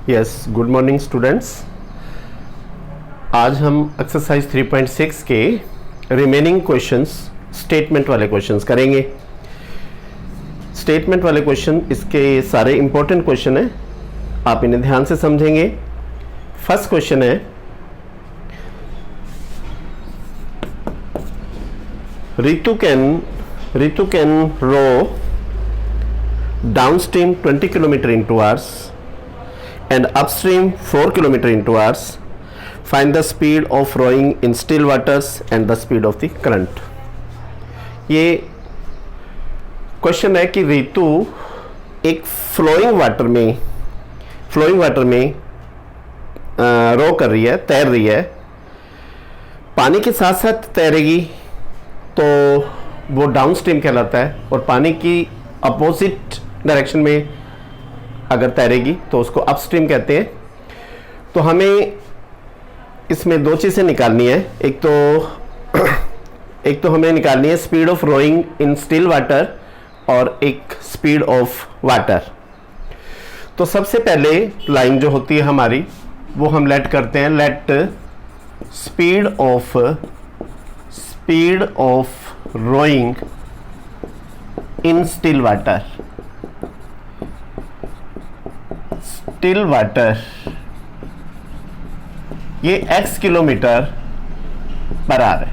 Yes, good morning students. आज हम exercise 3.6 के रिमेनिंग क्वेश्चंस, स्टेटमेंट वाले क्वेश्चंस करेंगे। स्टेटमेंट वाले क्वेश्चन इसके सारे इंपॉर्टेंट क्वेश्चन हैं, आप इन्हें ध्यान से समझेंगे। फर्स्ट क्वेश्चन है, Ritu can row downstream 20 km in 2 hours and upstream 4 km in 2 hours. Find the speed of rowing in still waters and the speed of the current. ये क्वेश्चन है कि रितु एक फ्लोइंग वाटर में रो कर रही है, तैर रही है। पानी के साथ साथ तैरेगी तो वो डाउनस्ट्रीम कहलाता है, और पानी की अपोजिट डायरेक्शन में अगर तैरेगी तो उसको अपस्ट्रीम कहते हैं। तो हमें इसमें दो चीज़ें निकालनी है। एक तो हमें निकालनी है speed of rowing in still water और एक स्पीड ऑफ वाटर। तो सबसे पहले लाइन जो होती है हमारी, वो हम लेट करते हैं, let speed of rowing in still water ये x किलोमीटर पर आवर है।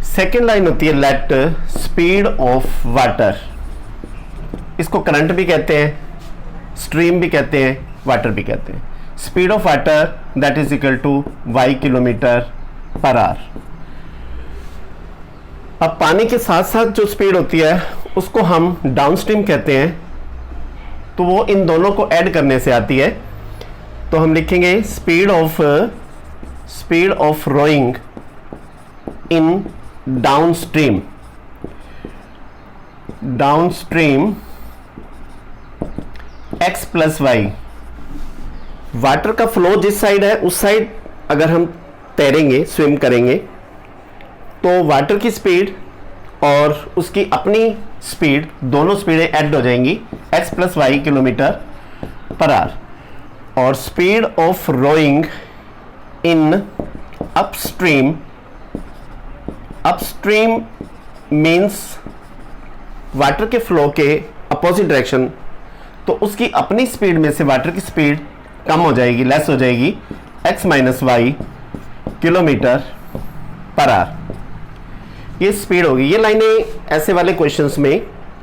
सेकेंड लाइन होती है लेट स्पीड ऑफ वाटर। इसको करंट भी कहते हैं, स्ट्रीम भी कहते हैं, वाटर भी कहते हैं। Speed of water that is equal to y kilometre per hour. अब पानी के साथ साथ जो स्पीड होती है उसको हम डाउनस्ट्रीम कहते हैं, तो वो इन दोनों को ऐड करने से आती है। तो हम लिखेंगे speed of rowing in downstream x plus y. वाटर का फ्लो जिस साइड है उस साइड अगर हम तैरेंगे, स्विम करेंगे, तो वाटर की स्पीड और उसकी अपनी स्पीड, दोनों स्पीडें ऐड हो जाएंगी, x plus y kilometre per hour. और speed of rowing in upstream means water के फ्लो के अपोजिट डायरेक्शन, तो उसकी अपनी स्पीड में से वाटर की स्पीड कम हो जाएगी, लेस हो जाएगी, x minus y kilometre per hour. ये स्पीड होगी। ये लाइनें ऐसे वाले क्वेश्चंस में,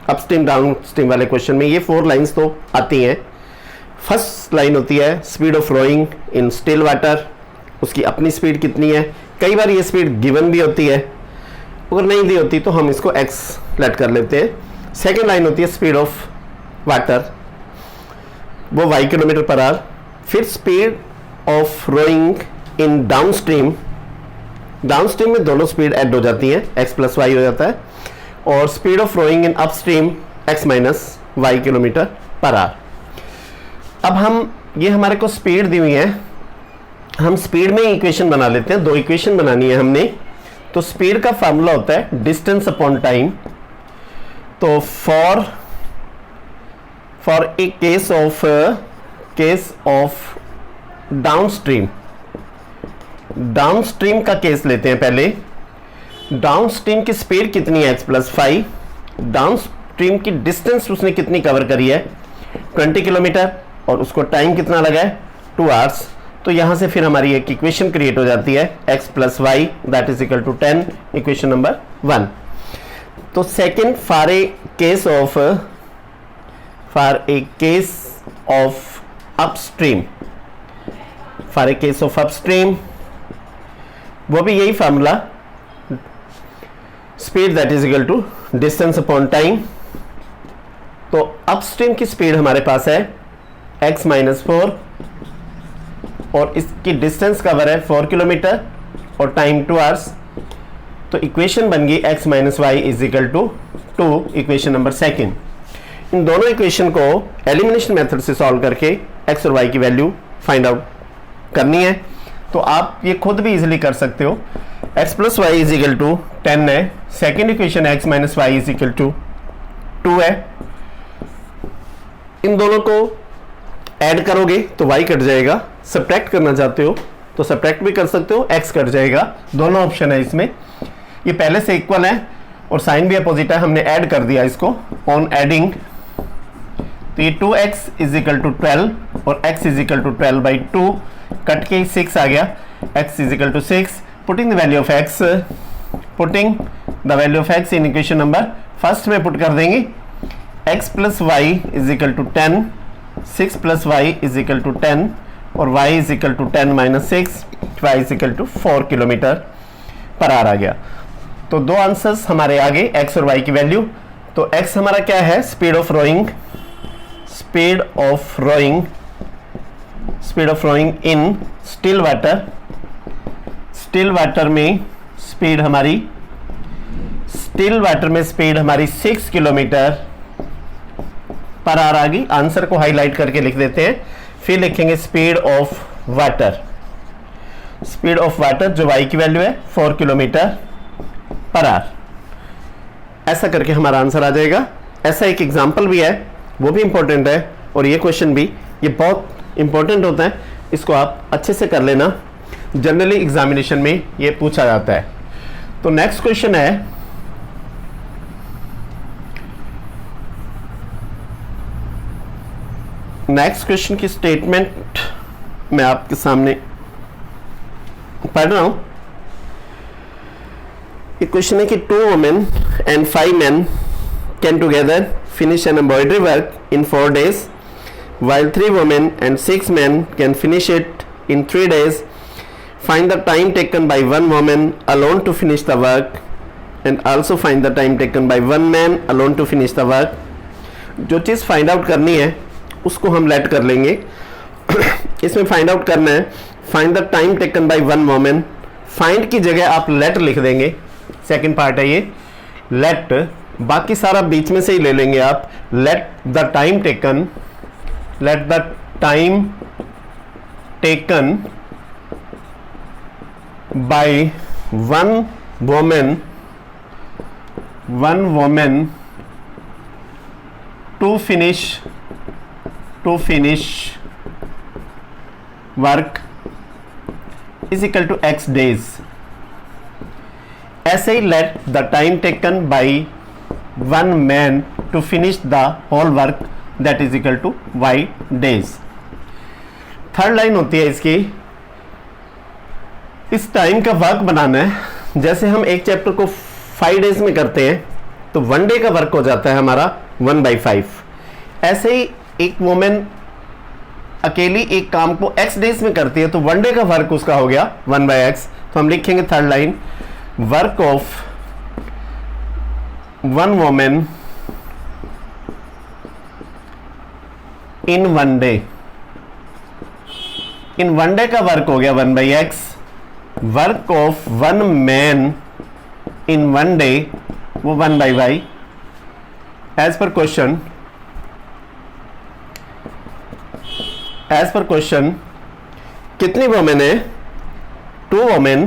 अपस्ट्रीम डाउनस्ट्रीम वाले क्वेश्चन में, ये 4 लाइंस तो आती हैं। फर्स्ट लाइन होती है speed of rowing in still water, उसकी अपनी स्पीड कितनी है। कई बार ये स्पीड गिवन भी होती है, अगर नहीं दी होती तो हम इसको x लेट कर लेते हैं। सेकेंड लाइन होती है स्पीड ऑफ वाटर, वो y किलोमीटर पर आवर। फिर speed of rowing in downstream में दोनों स्पीड ऐड हो जाती हैं, x प्लस वाई हो जाता है। और speed of rowing in upstream x minus y kilometre per hour. अब ये हमारे को स्पीड दी हुई है, हम स्पीड में इक्वेशन बना लेते हैं। 2 इक्वेशन बनानी है हमने। तो स्पीड का फार्मूला होता है डिस्टेंस अपॉन टाइम। तो for a case of downstream का केस लेते हैं पहले। डाउनस्ट्रीम की स्पीड कितनी है, x प्लस 5। डाउनस्ट्रीम की डिस्टेंस उसने कितनी कवर करी है, 20 किलोमीटर, और उसको टाइम कितना लगा है, 2 आवर्स। तो यहां से फिर हमारी एक इक्वेशन क्रिएट हो जाती है, x plus y that is equal to 10, equation number 1। तो second, for a case of upstream, वो भी यही formula, speed that is equal to distance upon time. तो अपस्ट्रीम की स्पीड हमारे पास है x माइनस 4, और इसकी डिस्टेंस कवर है 4 किलोमीटर और टाइम 2 आवर्स। तो इक्वेशन बन गई x minus y is equal to 2, equation number 2। इन दोनों इक्वेशन को एलिमिनेशन मेथड से सॉल्व करके x और y की वैल्यू फाइंड आउट करनी है। तो आप ये खुद भी इजीली कर सकते हो। x plus y is equal to 10 है, second equation x minus y is equal to 2 है। इन दोनों को ऐड करोगे तो y कट जाएगा, सब्ट्रैक्ट करना चाहते हो तो सब्ट्रैक्ट भी कर सकते हो, x कट जाएगा, दोनों ऑप्शन है इसमें। ये पहले से इक्वल है और साइन भी अपोजिट है, हमने ऐड कर दिया इसको। ऑन एडिंग तो ये 2x इज इक्वल टू 12 और x is equal to 12/2, cut के 6 आ गया, x is equal to 6। Putting the value of x, putting the value of x in equation number first में पुट कर देंगे, x plus y is equal to 10, 6 plus y is equal to 10 और y is equal to 10 minus 6, y is equal to 4 kilometre per hour आ गया। तो दो answers हमारे आगे, x और y की वैल्यू। तो x हमारा क्या है, speed of rowing, speed of rowing, speed of rowing in still water, still water में स्पीड हमारी, स्टिल वाटर में स्पीड हमारी 6 किलोमीटर पर आवर आ गई। आंसर को हाईलाइट करके लिख देते हैं, फिर लिखेंगे speed of water, speed of water जो y की वैल्यू है 4 किलोमीटर पर आवर। ऐसा करके हमारा आंसर आ जाएगा। ऐसा एक एग्जाम्पल भी है, वो भी इंपॉर्टेंट है, और ये क्वेश्चन भी, ये बहुत इंपॉर्टेंट होता है, इसको आप अच्छे से कर लेना, जनरली एग्जामिनेशन में ये पूछा जाता है। तो नेक्स्ट क्वेश्चन है, नेक्स्ट क्वेश्चन की स्टेटमेंट मैं आपके सामने पढ़ रहा हूं। ये क्वेश्चन है कि 2 women and 5 men can together finish an embroidery work in 4 days, while 3 women and 6 men can finish it in 3 days. Find the time taken by 1 woman alone to finish the work and also find the time taken by 1 man alone to finish the work. जो चीज़ find out करनी है उसको हम late कर लेंगे। इसमें find out करना है, find the time taken by 1 women, find की जगह आप लेट लिख देंगे, सेकंड पार्ट है ये लेट, बाकी सारा बीच में से ही ले लेंगे आप। Let the time taken, let the time taken by 1 woman to finish work is equal to x days। ऐसे ही let the time taken by 1 man to finish the whole work that is equal to y days। Third line होती है इसकी, इस time का work बनाना है। जैसे हम एक चैप्टर को 5 डेज में करते हैं तो 1 डे का वर्क हो जाता है हमारा 1/5। ऐसे ही एक वुमेन अकेली एक काम को x डेज में करती है तो 1 डे का वर्क उसका हो गया 1/x। तो हम लिखेंगे third line, work of 1 women in 1 day, in 1 day का वर्क हो गया 1/x। Work of 1 man in 1 day वो 1/y। As per question, as per question कितनी वोमेन है, 2 वोमेन,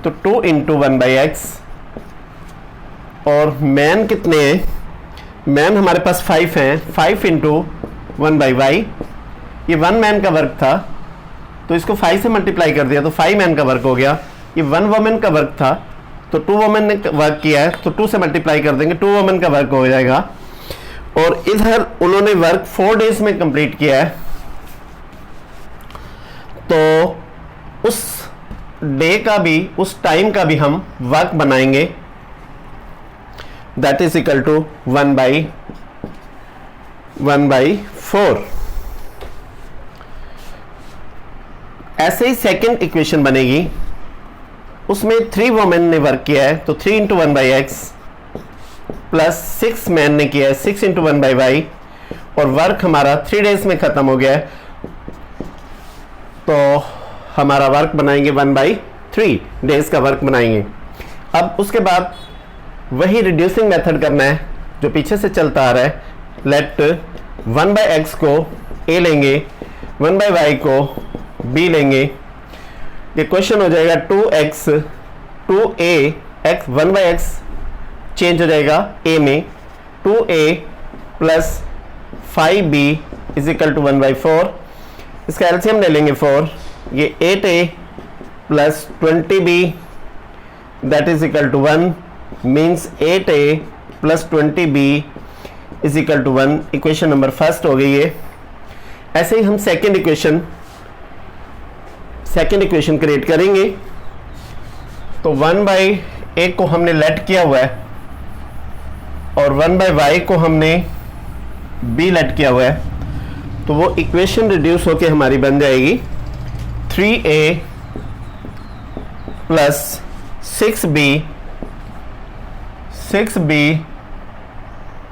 तो 2 इंटू 1/x। और मैन कितने हैं, मैन हमारे पास 5 हैं, 5 इंटू 1/y। ये 1 मैन का वर्क था तो इसको 5 से मल्टीप्लाई कर दिया तो 5 मैन का वर्क हो गया। ये 1 वोमेन का वर्क था तो 2 वोमेन ने वर्क किया है तो 2 से मल्टीप्लाई कर देंगे, 2 वोमेन का वर्क हो जाएगा। और इधर उन्होंने वर्क 4 डेज में कंप्लीट किया है तो उस डे का भी, उस टाइम का भी हम वर्क बनाएंगे, दैट इज इक्वल टू 1/4। ऐसे ही सेकेंड इक्वेशन बनेगी, उसमें 3 वोमेन ने वर्क किया है तो 3 इंटू 1/x प्लस 6 मैन ने किया है 6 इंटू 1/y, और वर्क हमारा 3 डेज में खत्म हो गया है तो हमारा वर्क बनाएंगे 1/3 डेज का वर्क बनाएंगे। अब उसके बाद वही रिड्यूसिंग मेथड करना है जो पीछे से चलता आ रहा है। लेट 1/x को a लेंगे, 1/y को b लेंगे। ये क्वेश्चन हो जाएगा 2x 2a x 1/x change हो जाएगा a में, 2a plus 5b is equal to 1/4, इसका एलसीएम ले लेंगे 4, ये 8a plus 20b that is equal to 1 means 8a plus 20b is equal to 1। Equation number first हो गई है। ऐसे ही हम सेकेंड इक्वेशन क्रिएट करेंगे। तो 1/a को हमने लेट किया हुआ है और 1/y को हमने b लेट किया हुआ है, तो वो इक्वेशन रिड्यूस होके हमारी बन जाएगी 3a plus 6b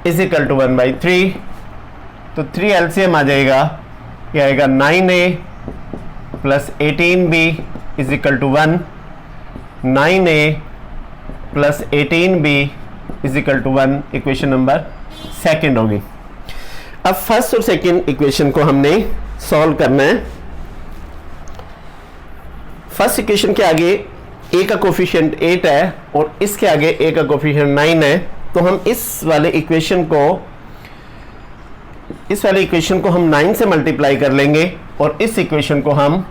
is equal to 1/3। तो 3 एलसीएम आ जाएगा, ये आएगा 9a plus 18b is equal to 1, 9a plus 18b is equal to 1। Equation number second होगी। अब फर्स्ट और सेकेंड इक्वेशन को हमने सॉल्व करना है। फर्स्ट इक्वेशन के आगे a का कोफिशिएंट 8 है और इसके आगे a का कोफिशिएंट 9 है, तो हम इस वाले इक्वेशन को हम 9 से मल्टीप्लाई कर लेंगे और इस इक्वेशन को हम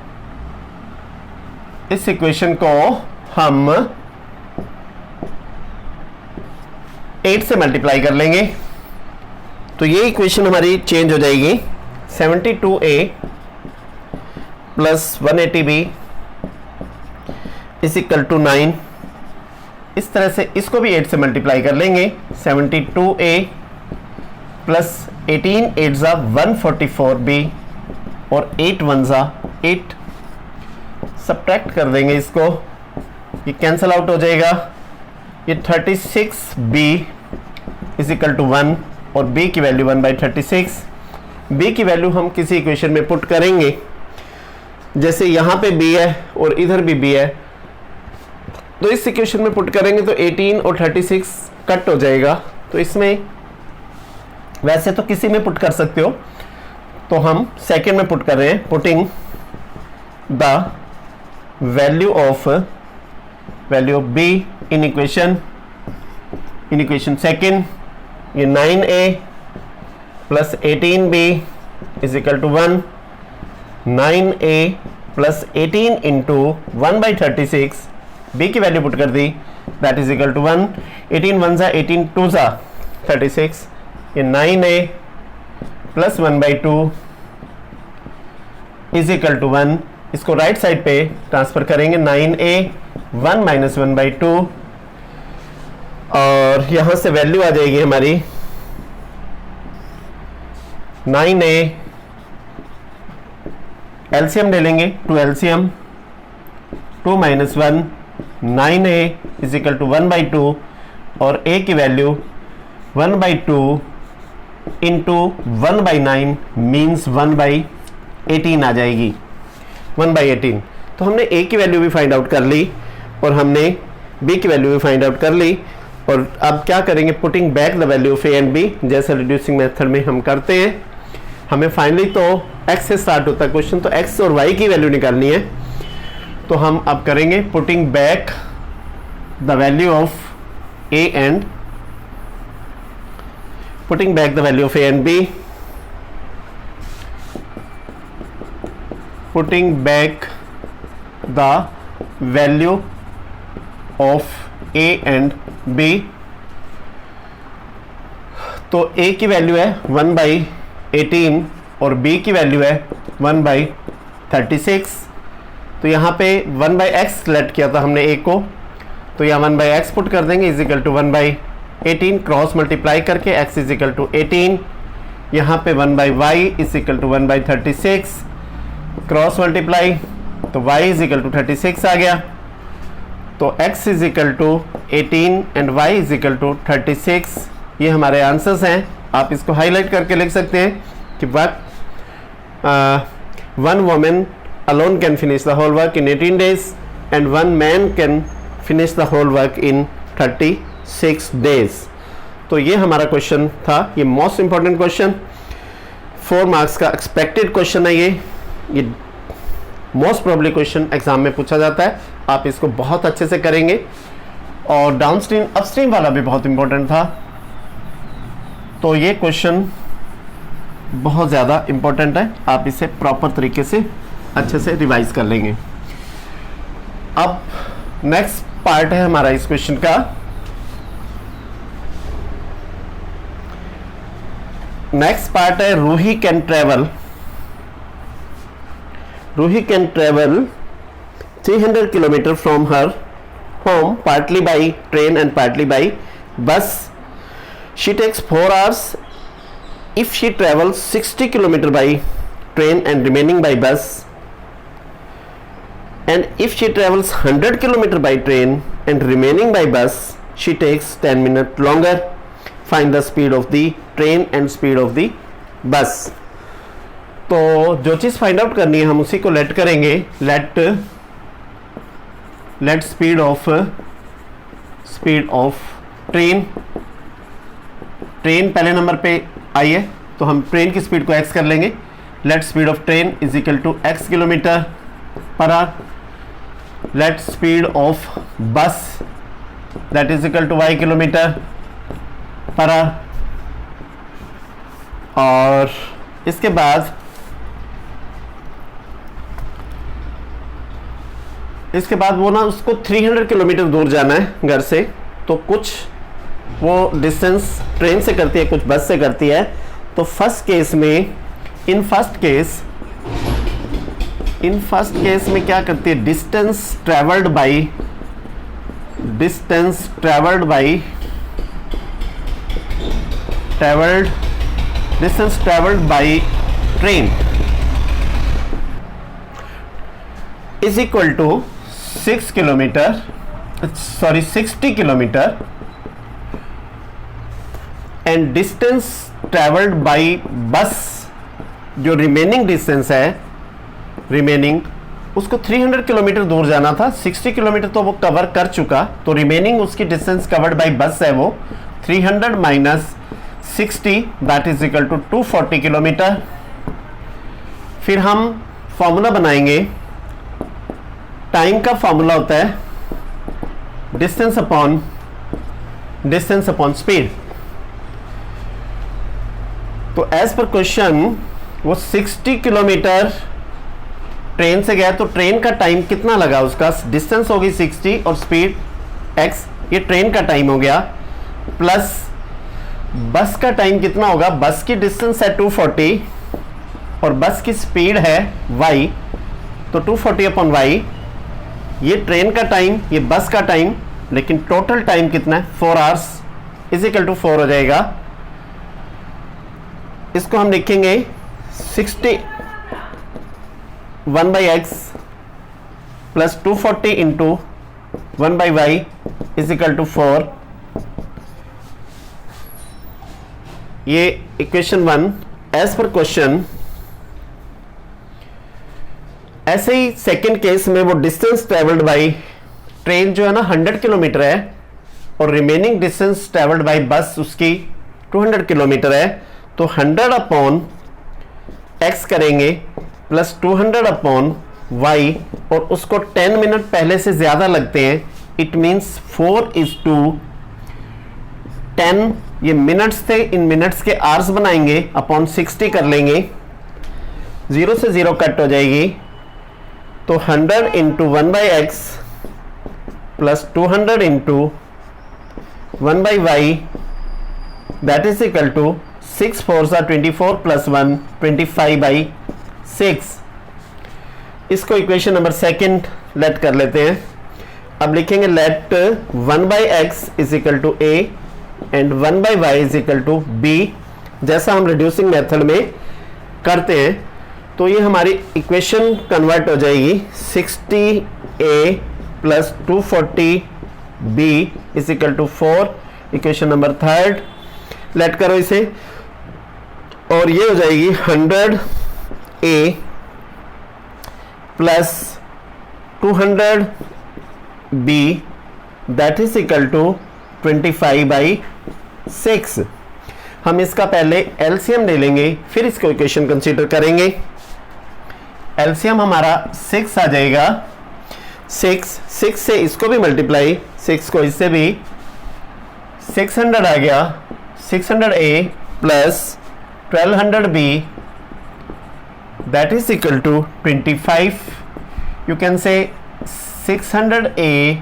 8 से मल्टीप्लाई कर लेंगे। तो ये इक्वेशन हमारी चेंज हो जाएगी 72a plus 180b is equal to 9। इस तरह से इसको भी 8 से मल्टीप्लाई कर लेंगे। 72a प्लस 18 8 ज़ा 144b और 8 1 ज़ा 8, सब्ट्रैक्ट कर देंगे इसको, ये कैंसल आउट हो जाएगा। ये 36b इज इक्वल टू 1 और b की वैल्यू 1/36। b की वैल्यू हम किसी इक्वेशन में पुट करेंगे, जैसे यहाँ पे b है और इधर भी b है, तो इस इक्वेशन में पुट करेंगे तो 18 और 36 कट हो जाएगा। तो इसमें वैसे तो किसी में पुट कर सकते हो, तो हम सेकेंड में पुट कर रहे हैं। Putting the value of b in equation second, ये 9a plus 18b is equal to 1, 9a plus 18 into 1/36, b की वैल्यू पुट कर दी दैट इज इक्वल टू 1, 18 1 ज़ा 18 2 ज़ा 36, ये 9a plus 1/2 is equal to 1। इसको राइट साइड पे ट्रांसफर करेंगे, 9a 1 माइनस 1/2 और यहां से वैल्यू आ जाएगी हमारी 9a, एलसीएम ले लेंगे, 2 LCM 2 minus 1, 9a is equal to 1/2 और a की वैल्यू 1/2 इंटू 1/9 मीन्स 1/18 आ जाएगी, 1/18। तो हमने a की वैल्यू भी फाइंड आउट कर ली और हमने b की वैल्यू भी फाइंड आउट कर ली। और अब क्या करेंगे, putting back the value of a and b, जैसे रिड्यूसिंग मेथड में हम करते हैं। हमें फाइनली तो x से स्टार्ट होता है क्वेश्चन, तो x और y की वैल्यू निकालनी है। तो हम अब करेंगे putting back the value of a and putting back the value of a and b, putting back the value of a and b। तो a की वैल्यू है 1/18 और b की वैल्यू है 1/36। तो यहाँ पे 1/x सेलेक्ट किया था हमने a को, तो यहाँ 1/x पुट कर देंगे is equal to 1/18, cross multiply करके x इज इक्वल टू 18, यहाँ पे 1/y is equal to 1/36, cross multiply तो y इज इक्वल टू 36 आ गया। तो x is equal to 18 and y is equal to 36। ये हमारे आंसर्स हैं। आप इसको हाईलाइट करके लिख सकते हैं कि one woman alone can finish the whole work in 18 days and one man can finish the whole work in 36 days। तो ये हमारा क्वेश्चन था, ये मोस्ट इंपॉर्टेंट क्वेश्चन, 4 मार्क्स का एक्सपेक्टेड क्वेश्चन है। ये मोस्ट प्रोबेबली क्वेश्चन एग्जाम में पूछा जाता है। आप इसको बहुत अच्छे से करेंगे। और डाउनस्ट्रीम अपस्ट्रीम वाला भी बहुत इंपॉर्टेंट था। तो ये क्वेश्चन बहुत ज़्यादा इम्पोर्टेंट है, आप इसे प्रॉपर तरीके से अच्छे से रिवाइज कर लेंगे। अब नेक्स्ट पार्ट है हमारा इस क्वेश्चन का। नेक्स्ट पार्ट है Roohi can travel 300 kilometre from her home partly by train and partly by bus. She takes 4 hours if she travels 60 kilometer by train and remaining by bus, and if she travels 100 kilometer by train and remaining by bus she takes 10 minutes longer. Find the speed of the train and speed of the bus. तो जो चीज़ find out करनी है हम उसी को late करेंगे। Late speed of train पहले number पे आई है तो हम ट्रेन की स्पीड को x कर लेंगे। Let speed of train is equal to x kilometre per hour. Let speed of bus that is equal to y kilometre per hour. और इसके बाद वो ना उसको 300 किलोमीटर दूर जाना है घर से, तो कुछ वो डिस्टेंस ट्रेन से करती है, कुछ बस से करती है। तो इन फर्स्ट केस में क्या करती है, distance travelled by train is equal to 60 kilometre and distance travelled by bus, जो रिमेनिंग डिस्टेंस है उसको 300 किलोमीटर दूर जाना था। 60 किलोमीटर तो वो कवर कर चुका, तो रिमेनिंग उसकी डिस्टेंस कवर्ड बाई बस है वो 300 minus 60 that is equal to 240 kilometre. फिर हम फॉर्मूला बनाएंगे। टाइम का फॉर्मूला होता है डिस्टेंस अपॉन स्पीड। तो एज पर क्वेश्चन वो 60 किलोमीटर ट्रेन से गया, तो ट्रेन का टाइम कितना लगा, उसका डिस्टेंस होगी 60 और स्पीड x, ये ट्रेन का टाइम हो गया, प्लस बस का टाइम कितना होगा, बस की डिस्टेंस है 240 और बस की स्पीड है y, तो 240 अपॉन y, ये ट्रेन का टाइम, ये बस का टाइम, लेकिन टोटल टाइम कितना है 4 hours इज इक्वल टू 4 हो जाएगा। इसको हम लिखेंगे 60 1/x plus 240 into 1/y is equal to 4। ये इक्वेशन 1 एज पर क्वेश्चन। ऐसे ही सेकेंड केस में वो डिस्टेंस ट्रेवल्ड बाई ट्रेन जो है ना 100 किलोमीटर है और रिमेनिंग डिस्टेंस ट्रेवल्ड बाई बस उसकी 200 किलोमीटर है, तो 100 अपॉन x करेंगे प्लस 200 अपॉन y, और उसको 10 मिनट पहले से ज्यादा लगते हैं, इट मीन्स 4:10। ये मिनट्स थे, इन मिनट्स के आवर्स बनाएंगे, अपॉन 60 कर लेंगे, 0 से 0 कट हो जाएगी, तो 100 into 1/x plus 200 into 1/y that is equal to 6 4 24 plus 1 25/6। इसको इक्वेशन नंबर सेकंड लेट कर लेते हैं। अब लिखेंगे let 1/x is equal to a and 1/y is equal to b, जैसा हम रिड्यूसिंग मेथड में करते हैं। तो ये हमारी इक्वेशन कन्वर्ट हो जाएगी 60a plus 240b is equal to 4। Equation number third let करो इसे, और ये हो जाएगी 100a plus 200b that is equal to 25/6। हम इसका पहले एलसीएम ले लेंगे, फिर इसको इक्वेशन कंसीडर करेंगे। एलसीएम हमारा 6 आ जाएगा, 6 से इसको भी मल्टीप्लाई, 6 को इससे भी, 600 आ गया, 600a plus 1200b that is equal to 25. You can say 600a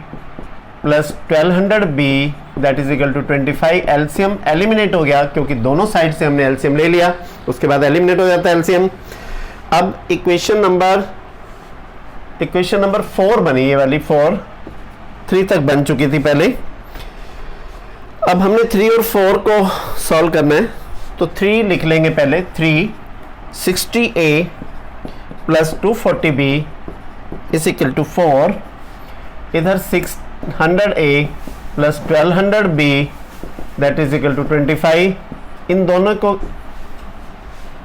plus 1200b that is equal to 25. LCM eliminate हो गया क्योंकि दोनों साइड से हमने एलसीएम ले लिया, उसके बाद एलिमिनेट हो जाता है एलसीएम। अब इक्वेशन नंबर 4 बनी, ये वाली 4, 3 तक बन चुकी थी पहले। अब हमने 3 और 4 को सॉल्व करना है, तो 3 लिख लेंगे पहले। 3 60a plus 240b is equal to 4। इधर 600a plus 1200b that is equal to 25। इन दोनों को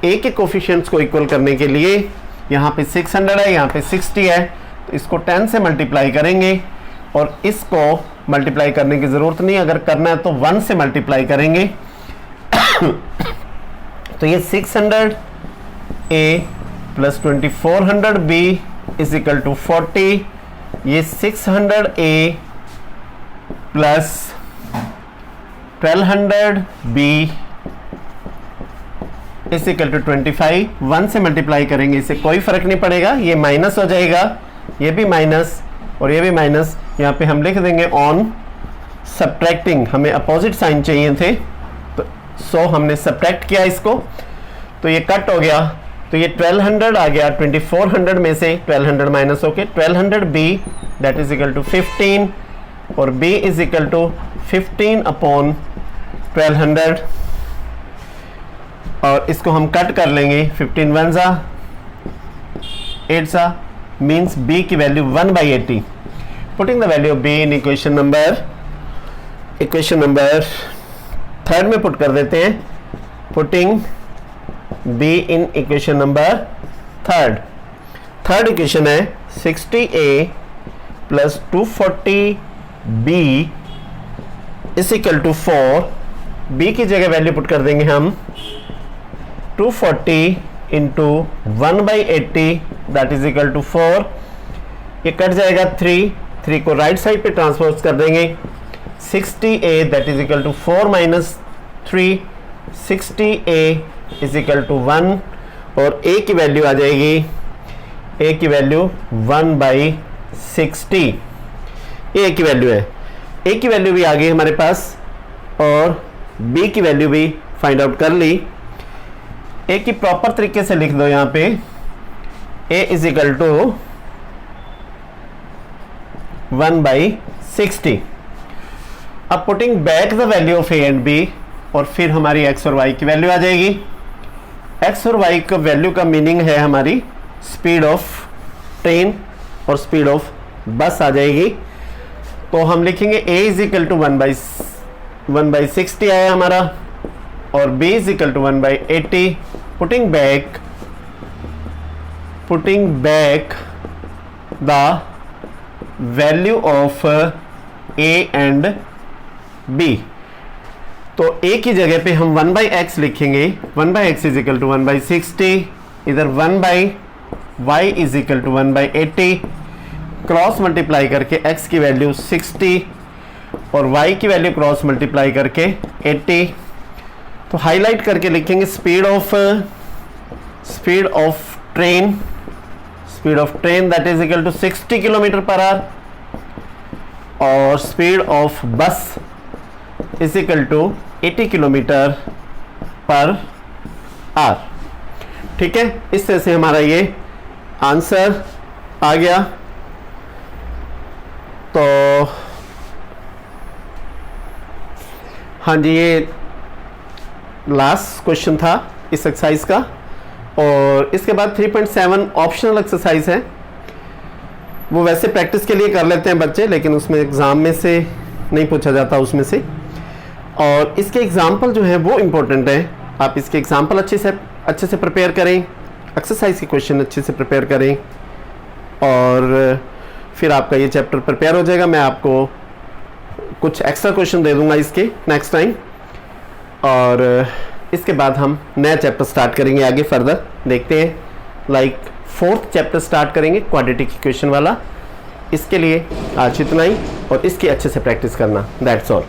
a के कोफिशिएंट्स को इक्वल करने के लिए यहाँ पे 600 है, यहाँ पे 60 है, तो इसको 10 से मल्टीप्लाई करेंगे और इसको मल्टीप्लाई करने की ज़रूरत नहीं, अगर करना है तो 1 से मल्टीप्लाई करेंगे। तो ये 600a plus 2400b is equal to 40। ये 600a plus 1200b is equal to 25। 1 से मल्टीप्लाई करेंगे, इससे कोई फर्क नहीं पड़ेगा, ये माइनस हो जाएगा, ये भी माइनस और ये भी माइनस। यहाँ पे हम लिख देंगे ऑन सब्ट्रैक्टिंग, हमें अपोजिट साइन चाहिए थे, तो सो हमने सब्ट्रैक्ट किया इसको, तो ये कट हो गया। तो ये 1200 आ गया, 2400 में से 1200 माइनस होके 1200b that is equal to 15 और b is equal to 15 upon 1200 और इसको हम कट कर लेंगे। 15 1 सा 8 सा मीन्स b की value 1/80। Putting the value of b in equation number 3 में पुट कर देते हैं। Putting b in equation number 3 equation है 60a plus 240b is equal to 4। b की जगह वैल्यू पुट कर देंगे हम 240 into 1/80 that is equal to 4। ये कट जाएगा 3 को राइट साइड पे ट्रांसपोज कर देंगे। 60a that is equal to 4 minus 3, 60a is equal to 1 और a की वैल्यू आ जाएगी, a की वैल्यू 1/60। ये a की वैल्यू है, a की वैल्यू भी आ गई हमारे पास और b की वैल्यू भी फाइंड आउट कर ली। a की प्रॉपर तरीके से लिख दो यहाँ पे, a इज इक्वल टू 1/60। अब putting back the value of a and b और फिर हमारी x और y की वैल्यू आ जाएगी। x और y का वैल्यू का मीनिंग है हमारी स्पीड ऑफ ट्रेन और स्पीड ऑफ बस आ जाएगी। तो हम लिखेंगे a इज इक्वल टू 1/60 आया हमारा और b is equal to 1/80। Putting back the value of a and b, तो a की जगह पे हम 1/x लिखेंगे। 1/x इज इक्वल टू 1/60, इधर 1/y is equal to 1/80। Cross multiply करके x की वैल्यू 60 और y की वैल्यू क्रॉस मल्टीप्लाई करके 80। तो हाईलाइट करके लिखेंगे speed of train that is equal to 60 kilometre per hour और speed of bus is equal to 80 kilometre per hour. ठीक है, इस तरह से हमारा ये आंसर आ गया। तो हाँ जी, ये लास्ट क्वेश्चन था इस एक्सरसाइज का और इसके बाद 3.7 ऑप्शनल एक्सरसाइज है। वो वैसे प्रैक्टिस के लिए कर लेते हैं बच्चे, लेकिन उसमें एग्ज़ाम में से नहीं पूछा जाता उसमें से। और इसके एग्जाम्पल जो है वो इम्पोर्टेंट है। आप इसके एग्जाम्पल अच्छे से प्रिपेयर करें, एक्सरसाइज के क्वेश्चन अच्छे से प्रिपेयर करें और फिर आपका ये चैप्टर प्रिपेयर हो जाएगा। मैं आपको कुछ एक्स्ट्रा क्वेश्चन दे दूंगा इसके नेक्स्ट टाइम और इसके बाद हम नया चैप्टर स्टार्ट करेंगे आगे फर्दर। देखते हैं, लाइक 4th चैप्टर स्टार्ट करेंगे क्वाड्रेटिक इक्वेशन वाला। इसके लिए आज इतना ही और इसकी अच्छे से प्रैक्टिस करना। That's all.